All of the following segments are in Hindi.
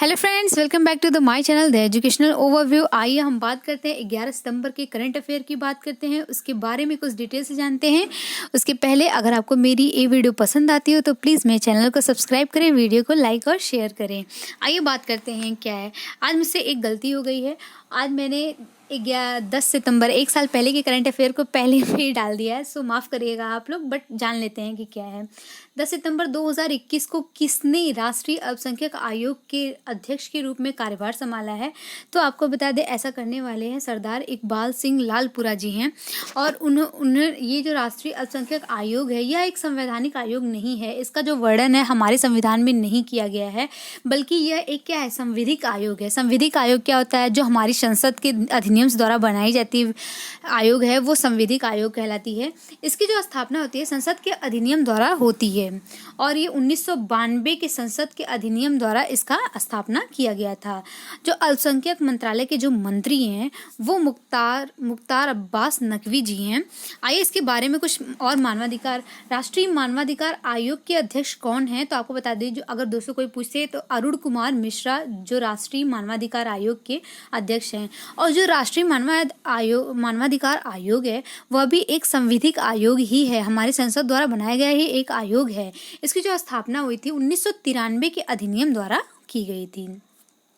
Hello friends, welcome back to the my channel the educational overview. आइए हम बात करते हैं 11 सितंबर के करंट अफेयर की बात करते हैं, उसके बारे में कुछ डिटेल से जानते हैं। उसके पहले अगर आपको मेरी ये वीडियो पसंद आती हो तो प्लीज़ मेरे चैनल को सब्सक्राइब करें, वीडियो को लाइक और शेयर करें। आइए बात करते हैं क्या है। आज मुझसे एक गलती हो गई है। आज मैंने 10 सितंबर एक साल पहले के करंट अफेयर को पहले में ही डाल दिया है, सो माफ़ करिएगा आप लोग, बट जान लेते हैं कि क्या है। 10 सितंबर 2021 को किसने राष्ट्रीय अल्पसंख्यक आयोग के अध्यक्ष के रूप में कार्यभार संभाला है? तो आपको बता दें, ऐसा करने वाले हैं सरदार इकबाल सिंह लालपुरा जी हैं। और उन्हें ये जो राष्ट्रीय अल्पसंख्यक आयोग है, यह एक संवैधानिक आयोग नहीं है। इसका जो वर्णन है हमारे संविधान में नहीं किया गया है, बल्कि यह एक क्या है, संविधिक आयोग है। संविधिक आयोग क्या होता है? जो हमारी संसद के अधिनियम द्वारा बनाई जाती आयोग है, वो संविधिक आयोग कहलाती है। इसकी जो स्थापना होती है संसद के अधिनियम द्वारा होती है, और ये 1992 के संसद के अधिनियम द्वारा इसका स्थापना किया गया था। जो अल्पसंख्यक मंत्रालय के जो मंत्री हैं वो मुख्तार अब्बास नकवी जी हैं। आइए इसके बारे में कुछ और मानवाधिकार, राष्ट्रीय मानवाधिकार आयोग के अध्यक्ष कौन है? तो आपको बता दें, जो अगर दोस्तों कोई पूछे तो अरुण कुमार मिश्रा जो राष्ट्रीय मानवाधिकार आयोग के अध्यक्ष हैं। और जो राष्ट्रीय मानवाधिकार आयोग है वह भी एक संविधिक आयोग ही है, हमारी संसद द्वारा बनाया गया ही एक आयोग है। इसकी जो स्थापना हुई थी 1993 के अधिनियम द्वारा की गई थी।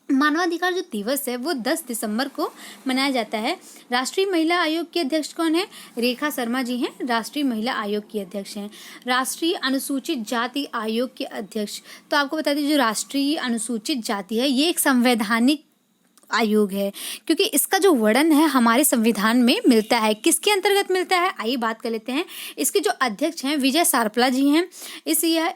मानवाधिकार जो दिवस है वो 10 दिसंबर को मनाया जाता है। राष्ट्रीय महिला आयोग के अध्यक्ष कौन है? रेखा शर्मा जी हैं, राष्ट्रीय महिला आयोग की अध्यक्ष हैं। राष्ट्रीय अनुसूचित जाति आयोग के अध्यक्ष, तो आपको बता दें, जो राष्ट्रीय अनुसूचित जाति है ये एक संवैधानिक आयोग है, क्योंकि इसका जो वर्णन है हमारे संविधान में मिलता है। किसके अंतर्गत मिलता है, आइए बात कर लेते हैं। इसके जो अध्यक्ष हैं विजय सारपला जी हैं।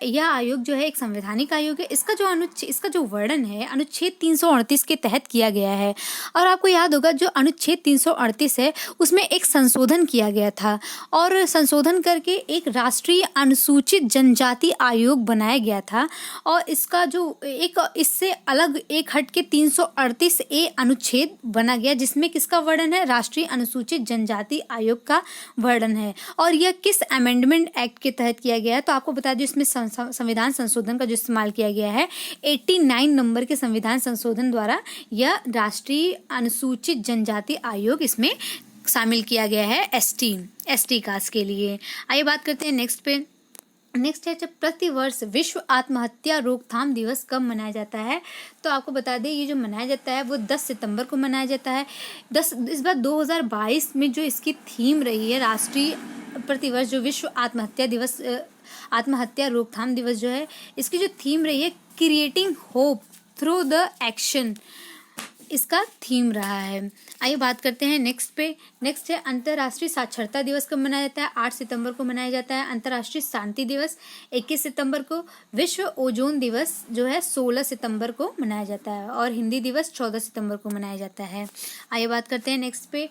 यह आयोग जो है एक संवैधानिक आयोग है। इसका जो वर्णन है अनुच्छेद 338 के तहत किया गया है। और आपको याद होगा, जो अनुच्छेद 338 है उसमें एक संशोधन किया गया था, और संशोधन करके एक राष्ट्रीय अनुसूचित जनजाति आयोग बनाया गया था। और इसका जो एक इससे अलग एक हट के 338 अनुच्छेद बना गया, जिसमें किसका वर्णन है? राष्ट्रीय अनुसूचित जनजाति आयोग का वर्णन है। और यह किस अमेंडमेंट एक्ट के तहत किया गया है? तो आपको बता दें, इसमें संविधान संशोधन का जो इस्तेमाल किया गया है 89 नंबर के संविधान संशोधन द्वारा यह राष्ट्रीय अनुसूचित जनजाति आयोग इसमें शामिल किया गया है एसटी कास्ट के लिए। आइए बात करते हैं नेक्स्ट है, जब प्रतिवर्ष विश्व आत्महत्या रोकथाम दिवस कब मनाया जाता है? तो आपको बता दें, ये जो मनाया जाता है वो 10 सितंबर को मनाया जाता है। इस बार 2022 में जो इसकी थीम रही है, राष्ट्रीय प्रतिवर्ष जो विश्व आत्महत्या रोकथाम दिवस जो है, इसकी जो थीम रही है creating hope through the action, इसका थीम रहा है। आइए बात करते हैं नेक्स्ट है अंतर्राष्ट्रीय साक्षरता दिवस कब मनाया जाता है? 8 सितंबर को मनाया जाता है। अंतर्राष्ट्रीय शांति दिवस 21 सितंबर को। विश्व ओजोन दिवस जो है 16 सितंबर को मनाया जाता है, और हिंदी दिवस 14 सितंबर को मनाया जाता है। आइए बात करते हैं नेक्स्ट पे,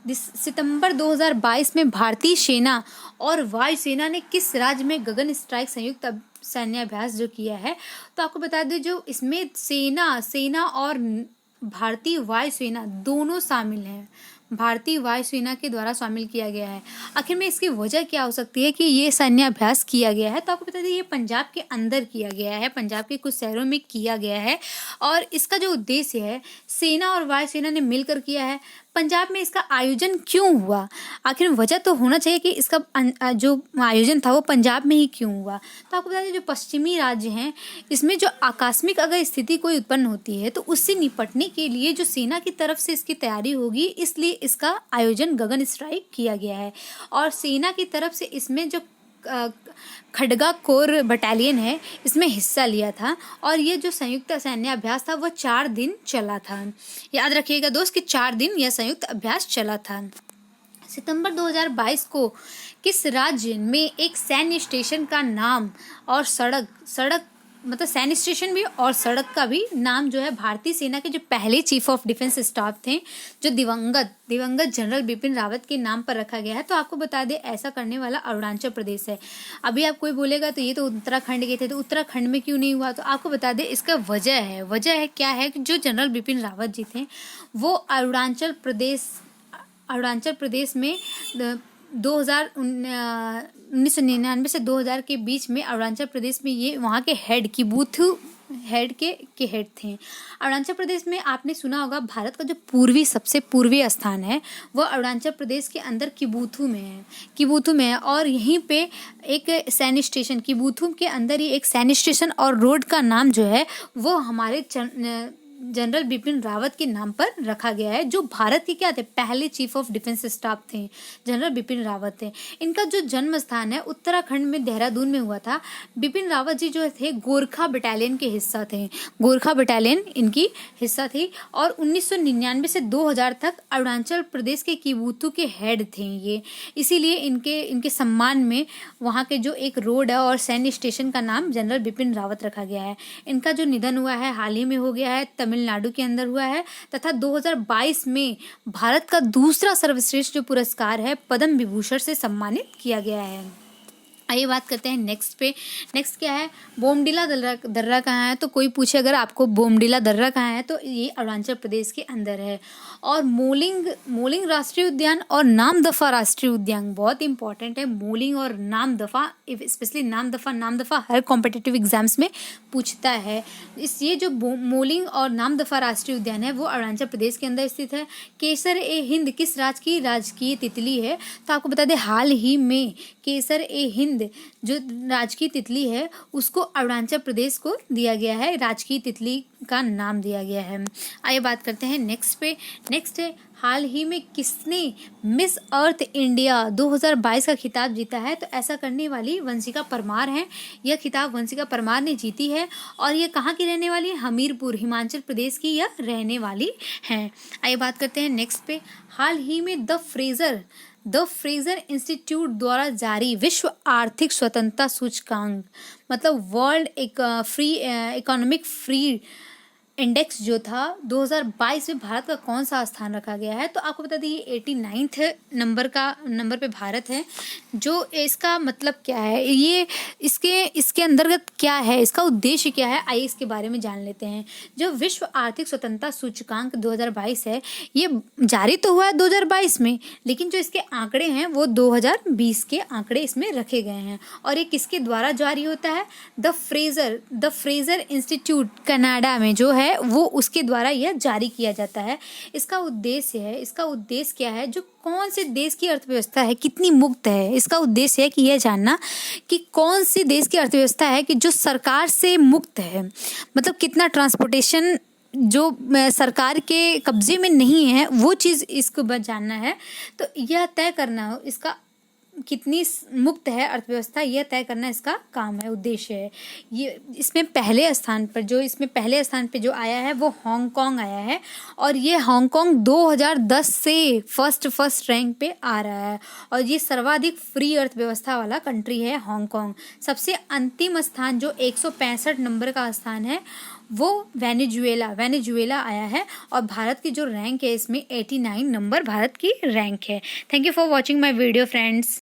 सितंबर 2022 में भारतीय सेना और वायुसेना ने किस राज्य में गगन स्ट्राइक संयुक्त सैन्य अभ्यास जो किया है? तो आपको बता दें, जो इसमें सेना और भारतीय वायुसेना दोनों शामिल हैं, भारतीय वायुसेना के द्वारा शामिल किया गया है। आखिर में इसकी वजह क्या हो सकती है कि ये सैन्य अभ्यास किया गया है? तो आपको बता दें, ये पंजाब के अंदर किया गया है, पंजाब के कुछ शहरों में किया गया है। और इसका जो उद्देश्य है, सेना और वायुसेना ने मिलकर किया है। पंजाब में इसका आयोजन क्यों हुआ? आखिर वजह तो होना चाहिए कि इसका जो आयोजन था वो पंजाब में ही क्यों हुआ? तो आपको बता दें, जो पश्चिमी राज्य हैं इसमें जो आकस्मिक अगर स्थिति कोई उत्पन्न होती है तो उससे निपटने के लिए जो सेना की तरफ से इसकी तैयारी होगी, इसलिए इसका आयोजन गगन स्ट्राइक किया गया है। और सेना की तरफ से इसमें जो खड़गा कोर बटालियन है इसमें हिस्सा लिया था, और ये जो संयुक्त सैन्य अभ्यास था वो 4 दिन चला था। याद रखिएगा दोस्त कि 4 दिन यह संयुक्त अभ्यास चला था। सितंबर 2022 को किस राज्य में एक सैन्य स्टेशन का नाम और सड़क मतलब सैन्य स्टेशन भी और सड़क का भी नाम जो है भारतीय सेना के जो पहले चीफ ऑफ डिफेंस स्टाफ थे, जो दिवंगत जनरल बिपिन रावत के नाम पर रखा गया है? तो आपको बता दें, ऐसा करने वाला अरुणाचल प्रदेश है। अभी आप कोई बोलेगा तो ये तो उत्तराखंड के थे, तो उत्तराखंड में क्यों नहीं हुआ? तो आपको बता दें, इसका वजह है क्या है कि जो जनरल बिपिन रावत जी थे वो अरुणाचल प्रदेश में 1999 से 2000 के बीच में अरुणाचल प्रदेश में ये वहाँ के हेड की बूथ हेड के हेड थे। अरुणाचल प्रदेश में आपने सुना होगा भारत का जो पूर्वी सबसे पूर्वी स्थान है वो अरुणाचल प्रदेश के अंदर किबुथु में है और यहीं पे एक सैन्य स्टेशन किबुथु के अंदर ही एक सैन्य स्टेशन और रोड का नाम जो है वो हमारे जनरल बिपिन रावत के नाम पर रखा गया है, जो भारत के क्या थे, पहले चीफ ऑफ डिफेंस स्टाफ थे, जनरल बिपिन रावत थे। इनका जो जन्म स्थान है उत्तराखंड में देहरादून में हुआ था। बिपिन रावत जी जो थे गोरखा बटालियन के हिस्सा थे, गोरखा बटालियन इनकी हिस्सा थी और 1999 से 2000 तक अरुणाचल प्रदेश के किबुथु के हेड थे ये। इसीलिए इनके सम्मान में वहाँ के जो एक रोड है और सैन्य स्टेशन का नाम जनरल बिपिन रावत रखा गया है। इनका जो निधन हुआ है हाल ही में हो गया है, तमिलनाडु के अंदर हुआ है तथा 2022 में भारत का दूसरा सर्वश्रेष्ठ जो पुरस्कार है पद्म विभूषण से सम्मानित किया गया है। आइए बात करते हैं नेक्स्ट पे। नेक्स्ट क्या है, बोमडिला दर्रा कहाँ है। तो कोई पूछे अगर आपको बोमडिला दर्रा कहाँ है तो ये अरुणाचल प्रदेश के अंदर है। और मोलिंग राष्ट्रीय उद्यान और नामदफा राष्ट्रीय उद्यान बहुत इंपॉर्टेंट है। मोलिंग और नामदफा, स्पेशली नामदफा हर कॉम्पिटिटिव एग्जाम्स में पूछता है। ये जो मोलिंग और नामदफा राष्ट्रीय उद्यान है वो अरुणाचल प्रदेश के अंदर स्थित है। केसर ए हिंद किस राज्य की राजकीय तितली है। तो आपको बता दें हाल ही में केसर ए हिंद जो राजकीय तितली है उसको अरुणाचल प्रदेश को दिया गया है, राजकीय तितली का नाम दिया गया है। आइए बात करते हैं नेक्स्ट पे। नेक्स्ट है हाल ही में किसने मिस अर्थ इंडिया 2022 का खिताब जीता है। तो ऐसा करने वाली वंशिका परमार हैं। यह खिताब वंशिका परमार ने जीती है और ये कहाँ की रहने वाली है, हमीरपुर हिमाचल प्रदेश की यह रहने वाली हैं। आइए बात करते हैं नेक्स्ट पे। हाल ही में द फ्रेजर इंस्टीट्यूट द्वारा जारी विश्व आर्थिक स्वतंत्रता सूचकांक मतलब वर्ल्ड इकोनॉमिक फ्री इंडेक्स जो था 2022 में भारत का कौन सा स्थान रखा गया है। तो आपको बता दें ये 89 नंबर पे भारत है। जो इसका मतलब क्या है, ये इसके अंतर्गत क्या है, इसका उद्देश्य क्या है, आइए इसके बारे में जान लेते हैं। जो विश्व आर्थिक स्वतंत्रता सूचकांक 2022 है ये जारी तो हुआ है 2022 में, लेकिन जो इसके आंकड़े हैं वो 2020 के आंकड़े इसमें रखे गए हैं। और ये किसके द्वारा जारी होता है, द फ्रेजर इंस्टीट्यूट कनाडा में जो है वो उसके द्वारा यह जारी किया जाता है। इसका उद्देश्य क्या है, जो कौन से देश की अर्थव्यवस्था है कितनी मुक्त है, इसका उद्देश्य है कि यह जानना कि कौन सी देश की अर्थव्यवस्था है कि जो सरकार से मुक्त है, मतलब कितना ट्रांसपोर्टेशन जो सरकार के कब्जे में नहीं है वो चीज़ इसको बस जानना है। तो यह तय करना हो इसका कितनी मुक्त है अर्थव्यवस्था, यह तय करना इसका काम है, उद्देश्य है। ये इसमें पहले स्थान पे जो आया है वो हांगकांग आया है और ये हांगकांग 2010 से फर्स्ट रैंक पे आ रहा है और ये सर्वाधिक फ्री अर्थव्यवस्था वाला कंट्री है हांगकांग। सबसे अंतिम स्थान जो 165 नंबर का स्थान है वो वेनेजुएला आया है और भारत की जो रैंक है इसमें 89 नंबर भारत की रैंक है। Thank you for watching my video friends.